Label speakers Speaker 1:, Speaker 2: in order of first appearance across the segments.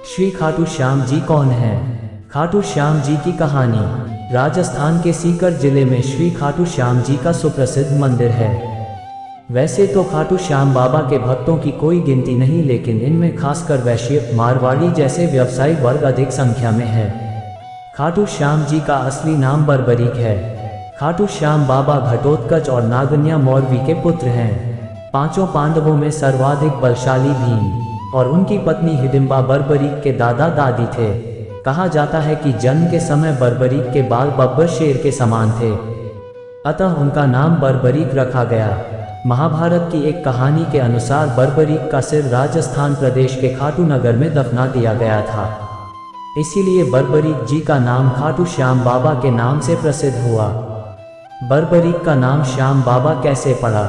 Speaker 1: श्री खाटू श्याम जी कौन है? खाटू श्याम जी की कहानी। राजस्थान के सीकर जिले में श्री खाटू श्याम जी का सुप्रसिद्ध मंदिर है। वैसे तो खाटू श्याम बाबा के भक्तों की कोई गिनती नहीं, लेकिन इनमें खासकर वैश्य, मारवाड़ी जैसे व्यवसायिक वर्ग अधिक संख्या में है। खाटू श्याम जी का असली नाम बर्बरीक है। खाटू श्याम बाबा घटोत्कच और नागन्या मौर्वी के पुत्र हैं। पांचों पांडवों में सर्वाधिक बलशाली भीम और उनकी पत्नी हिडिंबा बर्बरीक के दादा दादी थे। कहा जाता है कि जन्म के समय बर्बरीक के बाल बब्बर शेर के समान थे, अतः उनका नाम बर्बरीक रखा गया। महाभारत की एक कहानी के अनुसार बर्बरीक का सिर राजस्थान प्रदेश के खाटू नगर में दफना दिया गया था, इसीलिए बर्बरीक जी का नाम खाटू श्याम बाबा के नाम से प्रसिद्ध हुआ। बर्बरीक का नाम श्याम बाबा कैसे पड़ा,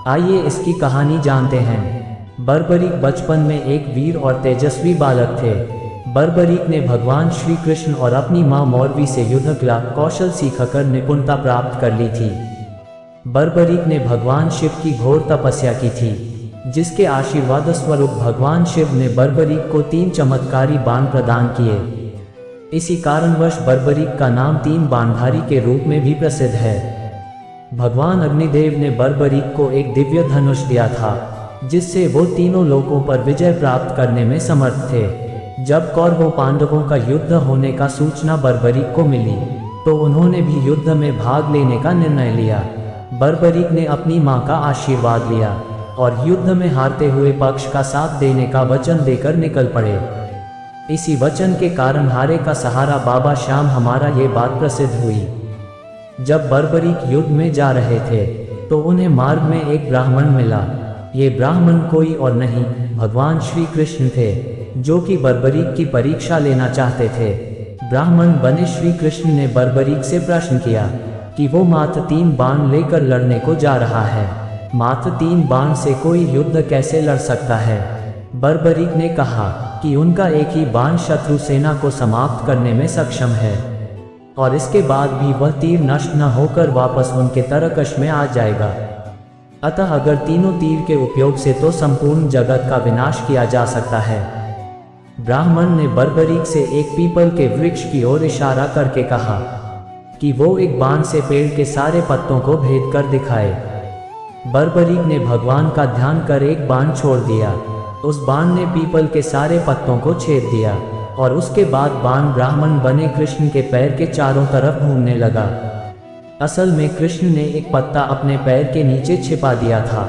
Speaker 1: आइए इसकी कहानी जानते हैं। बर्बरीक बचपन में एक वीर और तेजस्वी बालक थे। बर्बरीक ने भगवान श्री कृष्ण और अपनी मां मौर्वी से युद्ध कला कौशल सीखकर निपुणता प्राप्त कर ली थी। बर्बरीक ने भगवान शिव की घोर तपस्या की थी, जिसके आशीर्वाद स्वरूप भगवान शिव ने बर्बरीक को 3 चमत्कारी बाण प्रदान किए। इसी कारणवश बर्बरीक का नाम 3 बाणधारी के रूप में भी प्रसिद्ध है। भगवान अग्निदेव ने बर्बरीक को एक दिव्य धनुष दिया था, जिससे वो तीनों लोकों पर विजय प्राप्त करने में समर्थ थे। जब कौरवों पांडवों का युद्ध होने का सूचना बर्बरीक को मिली, तो उन्होंने भी युद्ध में भाग लेने का निर्णय लिया। बर्बरीक ने अपनी मां का आशीर्वाद लिया और युद्ध में हारते हुए पक्ष का साथ देने का वचन देकर निकल पड़े। इसी वचन के कारण हारे का सहारा बाबा श्याम हमारा ये बात प्रसिद्ध हुई। जब बर्बरीक युद्ध में जा रहे थे, तो उन्हें मार्ग में एक ब्राह्मण मिला। ये ब्राह्मण कोई और नहीं, भगवान श्री कृष्ण थे, जो कि बर्बरीक की परीक्षा लेना चाहते थे। ब्राह्मण बने श्री कृष्ण ने बर्बरीक से प्रश्न किया कि वो मात्र 3 बाण लेकर लड़ने को जा रहा है। मात्र 3 बाण से कोई युद्ध कैसे लड़ सकता है? बर्बरीक ने कहा कि उनका एक ही बाण शत्रु सेना को समाप्त करने में सक्षम है, और इसके बाद भी वह तीर नष्ट न होकर वापस उनके तरकश में आ जाएगा। अतः अगर तीनों तीर के उपयोग से तो संपूर्ण जगत का विनाश किया जा सकता है। ब्राह्मण ने बर्बरीक से एक पीपल के वृक्ष की ओर इशारा करके कहा कि वो एक बाण से पेड़ के सारे पत्तों को भेद कर दिखाए। बर्बरीक ने भगवान का ध्यान कर एक बाण छोड़ दिया। उस बाण ने पीपल के सारे पत्तों को छेद दिया, और उसके बाद बाण ब्राह्मण बने कृष्ण के पैर के चारों तरफ घूमने लगा। असल में कृष्ण ने एक पत्ता अपने पैर के नीचे छिपा दिया था।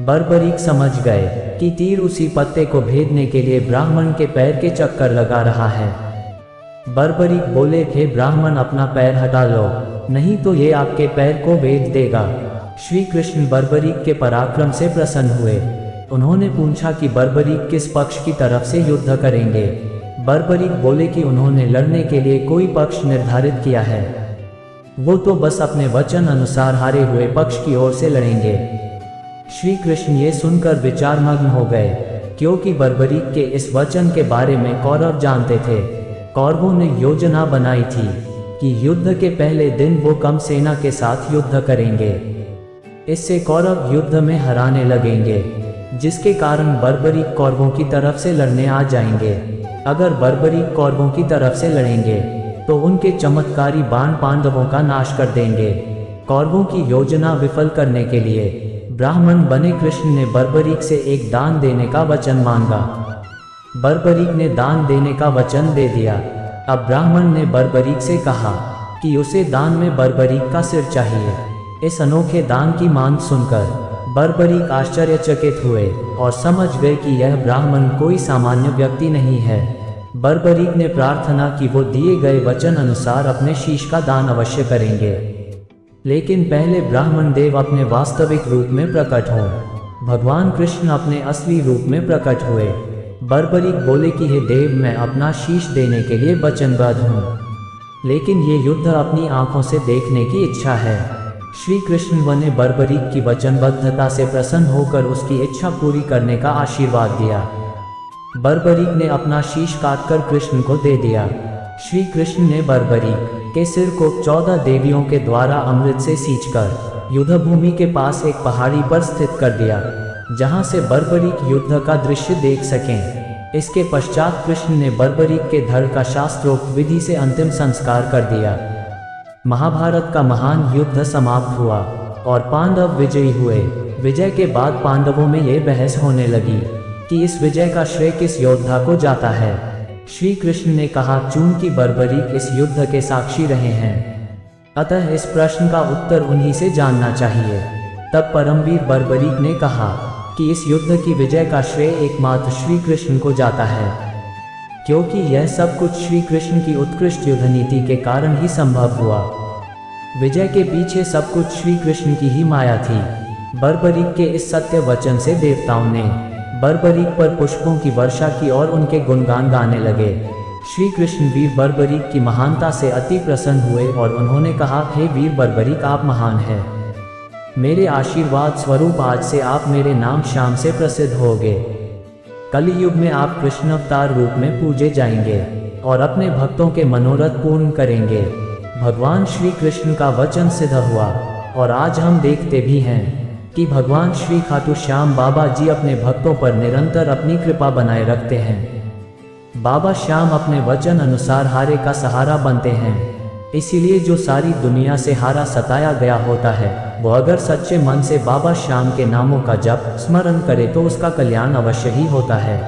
Speaker 1: बर्बरीक समझ गए कि तीर उसी पत्ते को भेदने के लिए ब्राह्मण के पैर के चक्कर लगा रहा है। बर्बरीक बोले थे, ब्राह्मण अपना पैर हटा लो, नहीं तो ये आपके पैर को भेद देगा। श्री कृष्ण बर्बरीक के पराक्रम से प्रसन्न हुए। उन्होंने पूछा कि बर्बरीक किस पक्ष की तरफ से युद्ध करेंगे। बर्बरीक बोले कि उन्होंने लड़ने के लिए कोई पक्ष निर्धारित किया है, वो तो बस अपने वचन अनुसार हारे हुए पक्ष की ओर से लड़ेंगे। श्री कृष्ण ये सुनकर विचारमग्न हो गए, क्योंकि बर्बरीक के इस वचन के बारे में कौरव जानते थे। कौरवों ने योजना बनाई थी कि युद्ध के पहले दिन वो कम सेना के साथ युद्ध करेंगे। इससे कौरव युद्ध में हराने लगेंगे, जिसके कारण बर्बरीक कौरवों की तरफ से लड़ने आ जाएंगे। अगर बर्बरीक कौरवों की तरफ से लड़ेंगे, तो उनके चमत्कारी बाण पांडवों का नाश कर देंगे। कौरवों की योजना विफल करने के लिए ब्राह्मण बने कृष्ण ने बर्बरीक से एक दान देने का वचन मांगा। बर्बरीक ने दान देने का वचन दे दिया। अब ब्राह्मण ने बर्बरीक से कहा कि उसे दान में बर्बरीक का सिर चाहिए। इस अनोखे दान की मांग सुनकर बर्बरीक आश्चर्यचकित हुए और समझ गए कि यह ब्राह्मण कोई सामान्य व्यक्ति नहीं है। बर्बरीक ने प्रार्थना कि वो दिए गए वचन अनुसार अपने शीश का दान अवश्य करेंगे, लेकिन पहले ब्राह्मण देव अपने वास्तविक रूप में प्रकट हों। भगवान कृष्ण अपने असली रूप में प्रकट हुए। बर्बरीक बोले कि हे देव, मैं अपना शीश देने के लिए वचनबद्ध हूँ, लेकिन ये युद्ध अपनी आंखों से देखने की इच्छा है। श्री कृष्ण ने बर्बरीक की वचनबद्धता से प्रसन्न होकर उसकी इच्छा पूरी करने का आशीर्वाद दिया। बर्बरीक ने अपना शीश काटकर कृष्ण को दे दिया। श्री कृष्ण ने बर्बरीक के सिर को 14 देवियों के द्वारा अमृत से सींचकर युद्ध भूमि के पास एक पहाड़ी पर स्थित कर दिया, जहां से बर्बरीक युद्ध का दृश्य देख सकें। इसके पश्चात कृष्ण ने बर्बरीक के धड़ का शास्त्रोक्त विधि से अंतिम संस्कार कर दिया। महाभारत का महान युद्ध समाप्त हुआ और पांडव विजयी हुए। विजय के बाद पांडवों में ये बहस होने लगी कि इस विजय का श्रेय किस योद्धा को जाता है। श्री कृष्ण ने कहा, चूंकि बर्बरीक इस युद्ध के साक्षी रहे हैं, अतः इस प्रश्न का उत्तर उन्हीं से जानना चाहिए। तब परमवीर बर्बरीक ने कहा कि इस युद्ध की विजय का श्रेय एकमात्र श्री कृष्ण को जाता है, क्योंकि यह सब कुछ श्री कृष्ण की उत्कृष्ट युद्ध नीति के कारण ही संभव हुआ। विजय के पीछे सब कुछ श्री कृष्ण की ही माया थी। बर्बरीक के इस सत्य वचन से देवताओं ने बर्बरीक पर पुष्पों की वर्षा की और उनके गुणगान गाने लगे। श्री कृष्ण वीर बर्बरीक की महानता से अति प्रसन्न हुए और उन्होंने कहा, हे वीर बर्बरीक, आप महान हैं। मेरे आशीर्वाद स्वरूप आज से आप मेरे नाम श्याम से प्रसिद्ध होंगे। कलियुग में आप कृष्ण अवतार रूप में पूजे जाएंगे और अपने भक्तों के मनोरथ पूर्ण करेंगे। भगवान श्री कृष्ण का वचन सिद्ध हुआ और आज हम देखते भी हैं कि भगवान श्री खाटू श्याम बाबा जी अपने भक्तों पर निरंतर अपनी कृपा बनाए रखते हैं। बाबा श्याम अपने वचन अनुसार हारे का सहारा बनते हैं। इसीलिए जो सारी दुनिया से हारा सताया गया होता है, वो अगर सच्चे मन से बाबा श्याम के नामों का जप स्मरण करे तो उसका कल्याण अवश्य ही होता है।